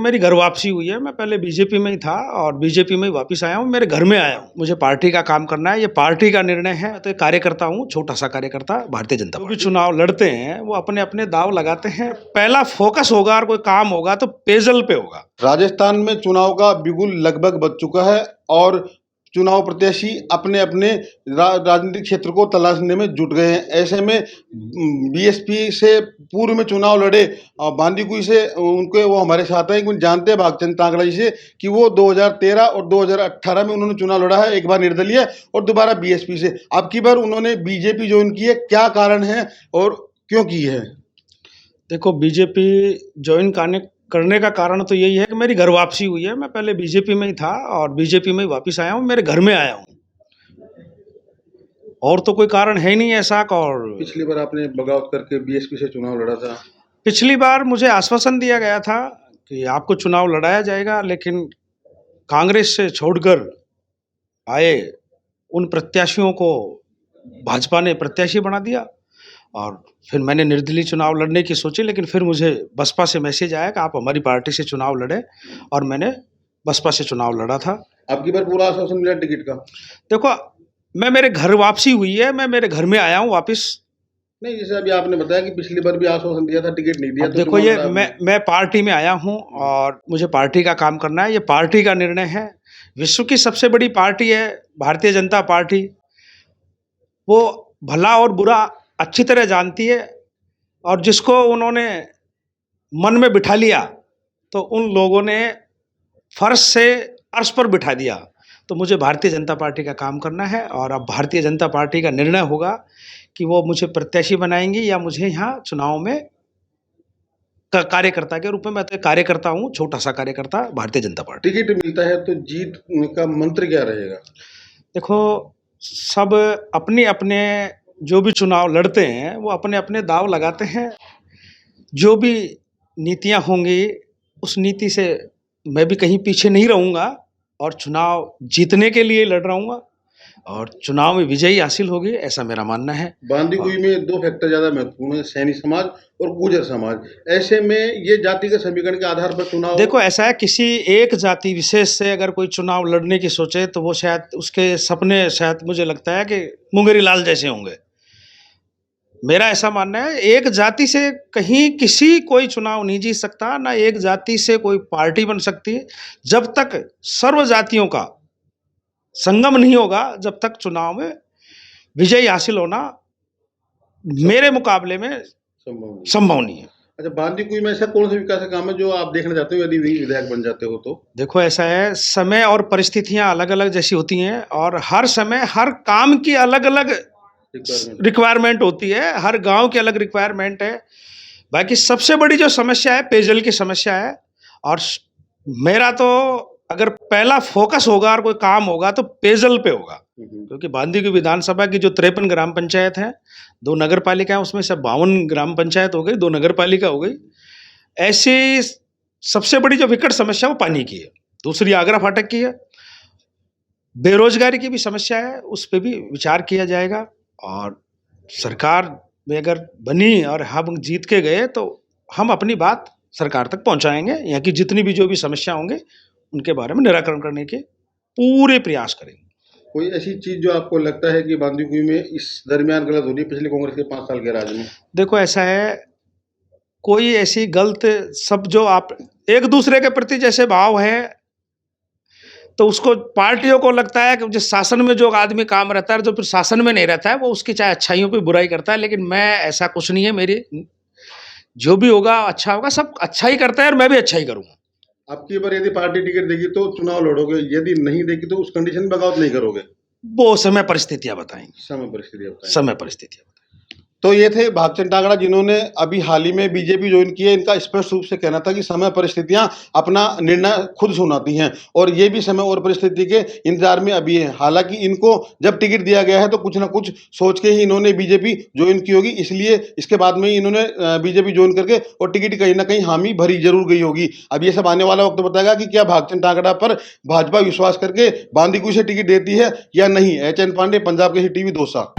कि मेरी घर वापसी हुई है। मैं पहले बीजेपी में ही था और बीजेपी में ही वापस आया हूँ, मेरे घर में आया हूँ। मुझे पार्टी का काम करना है, ये पार्टी का निर्णय है। तो कार्यकर्ता हूँ, छोटा सा कार्यकर्ता भारतीय जनता पार्टी। जो भी चुनाव लड़ते हैं वो अपने अपने दाव लगाते हैं। पहला फोकस होगा और कोई काम होगा तो पेयजल पे होगा। राजस्थान में चुनाव का बिगुल लगभग बज चुका है और चुनाव प्रत्याशी अपने अपने राजनीतिक क्षेत्र को तलाशने में जुट गए हैं। ऐसे में बीएसपी से पूर्व में चुनाव लड़े बांदीकुई से उनके वो हमारे साथ हैं, जानते हैं भागचंद टांगड़ा जी से कि वो 2013 और 2018 में उन्होंने चुनाव लड़ा है, एक बार निर्दलीय और दोबारा बीएसपी से। अब की बार उन्होंने बीजेपी ज्वाइन की है, क्या कारण है और क्यों की है? देखो, बीजेपी ज्वाइन करने का कारण तो यही है कि मेरी घर वापसी हुई है। मैं पहले बीजेपी में ही था और बीजेपी में ही वापस आया हूँ, मेरे घर में आया हूँ, और तो कोई कारण है नहीं ऐसा। और पिछली बार आपने बगावत करके बीएसपी से चुनाव लड़ा था। पिछली बार मुझे आश्वासन दिया गया था कि आपको चुनाव लड़ाया जाएगा, लेकिन कांग्रेस से छोड़कर आए उन प्रत्याशियों को भाजपा ने प्रत्याशी बना दिया और फिर मैंने निर्दलीय चुनाव लड़ने की सोची। लेकिन फिर मुझे बसपा से मैसेज आया कि आप हमारी पार्टी से चुनाव लड़े और मैंने बसपा से चुनाव लड़ा था। अब की बार पूरा आश्वासन मिला टिकट का? देखो, मेरे घर वापसी हुई है, मैं मेरे घर में आया हूँ वापस। नहीं, जैसे अभी आपने बताया कि पिछली बार भी आश्वासन दिया था, टिकट नहीं दिया। तो देखो, ये मैं पार्टी में आया हूँ और मुझे पार्टी का काम करना है, ये पार्टी का निर्णय है। विश्व की सबसे बड़ी पार्टी है भारतीय जनता पार्टी। वो भला और बुरा अच्छी तरह जानती है और जिसको उन्होंने मन में बिठा लिया तो उन लोगों ने फर्श से अर्श पर बिठा दिया। तो मुझे भारतीय जनता पार्टी का काम करना है और अब भारतीय जनता पार्टी का निर्णय होगा कि वो मुझे प्रत्याशी बनाएंगी या मुझे यहाँ चुनाव में कार्यकर्ता के रूप में। मैं तो कार्यकर्ता हूँ, छोटा सा कार्यकर्ता भारतीय जनता पार्टी। टिकट मिलता है तो जीत का मंत्र क्या रहेगा? देखो, सब अपने अपने जो भी चुनाव लड़ते हैं वो अपने अपने दाव लगाते हैं। जो भी नीतियाँ होंगी उस नीति से मैं भी कहीं पीछे नहीं रहूँगा और चुनाव जीतने के लिए लड़ रहूँगा और चुनाव में विजयी हासिल होगी, ऐसा मेरा मानना है। बांदीकुई में दो फैक्टर ज़्यादा महत्वपूर्ण है, सैनी समाज और गुर्जर समाज। ऐसे में ये जातिगत समीकरण के आधार पर चुनाव, देखो, ऐसा है, किसी एक जाति विशेष से अगर कोई चुनाव लड़ने की सोचे तो वो शायद उसके सपने शायद मुझे लगता है कि मुंगेरी लाल जैसे होंगे। मेरा ऐसा मानना है, एक जाति से कहीं किसी कोई चुनाव नहीं जीत सकता, ना एक जाति से कोई पार्टी बन सकती है। जब तक सर्व जातियों का संगम नहीं होगा, जब तक चुनाव में विजय हासिल होना मेरे मुकाबले में संभव नहीं है। अच्छा, बांदीकुई में ऐसा कौन सा विकास का काम है जो आप देखना चाहते हो यदि विधायक बन जाते हो तो? देखो, ऐसा है, समय और परिस्थितियां अलग अलग जैसी होती हैं और हर समय हर काम की अलग अलग रिक्वायरमेंट होती है, हर गांव की अलग रिक्वायरमेंट है। बाकी सबसे बड़ी जो समस्या है पेयजल की समस्या है और मेरा तो अगर पहला फोकस होगा और कोई काम होगा तो पेयजल पे होगा, क्योंकि बांदीकुई विधानसभा की जो 53 ग्राम पंचायत है, 2 नगर पालिका है, उसमें से 52 ग्राम पंचायत हो गई, 2 नगर पालिका हो गई। ऐसी सबसे बड़ी जो विकट समस्या वो पानी की है, दूसरी आगरा फाटक की है, बेरोजगारी की भी समस्या है, उस पर भी विचार किया जाएगा। और सरकार में अगर बनी और हम जीत के गए तो हम अपनी बात सरकार तक पहुंचाएंगे। यहाँ की जितनी भी जो भी समस्या होंगे उनके बारे में निराकरण करने के पूरे प्रयास करेंगे। कोई ऐसी चीज जो आपको लगता है कि बांदीकुई में इस दरमियान गलत हो रही है पिछले कांग्रेस के 5 साल के राज में? देखो, ऐसा है, कोई ऐसी गलत, सब जो आप एक दूसरे के प्रति जैसे भाव है तो उसको पार्टियों को लगता है कि जिस शासन में जो आदमी काम रहता है, जो फिर शासन में नहीं रहता है, वो उसकी चाहे अच्छाइयों पे बुराई करता है। लेकिन मैं, ऐसा कुछ नहीं है, मेरी जो भी होगा अच्छा होगा, सब अच्छा ही करता है और मैं भी अच्छा ही करूँगा। आपकी बार यदि पार्टी टिकट देगी तो चुनाव लड़ोगे, यदि नहीं देगी तो उस कंडीशन में बगावत नहीं करोगे? वो समय परिस्थितियां बताएंगी। समय परिस्थितियां। तो ये थे भागचंद टांगड़ा, जिन्होंने अभी हाल ही में बीजेपी ज्वाइन की है। इनका स्पष्ट रूप से कहना था कि समय परिस्थितियां अपना निर्णय खुद सुनाती हैं और ये भी समय और परिस्थिति के इंतजार में अभी है। हालांकि इनको जब टिकट दिया गया है तो कुछ ना कुछ सोच के ही इन्होंने बीजेपी ज्वाइन की होगी, इसलिए इसके बाद में ही इन्होंने बीजेपी ज्वाइन करके और टिकट कहीं ना कहीं हामी भरी जरूर गई होगी। अब ये सब आने वाला वक्त बताएगा कि क्या भागचंद टांगड़ा पर भाजपा विश्वास करके बांदीकुई से टिकट देती है या नहीं। HN Pandey, Punjab Kesari TV, Dausa.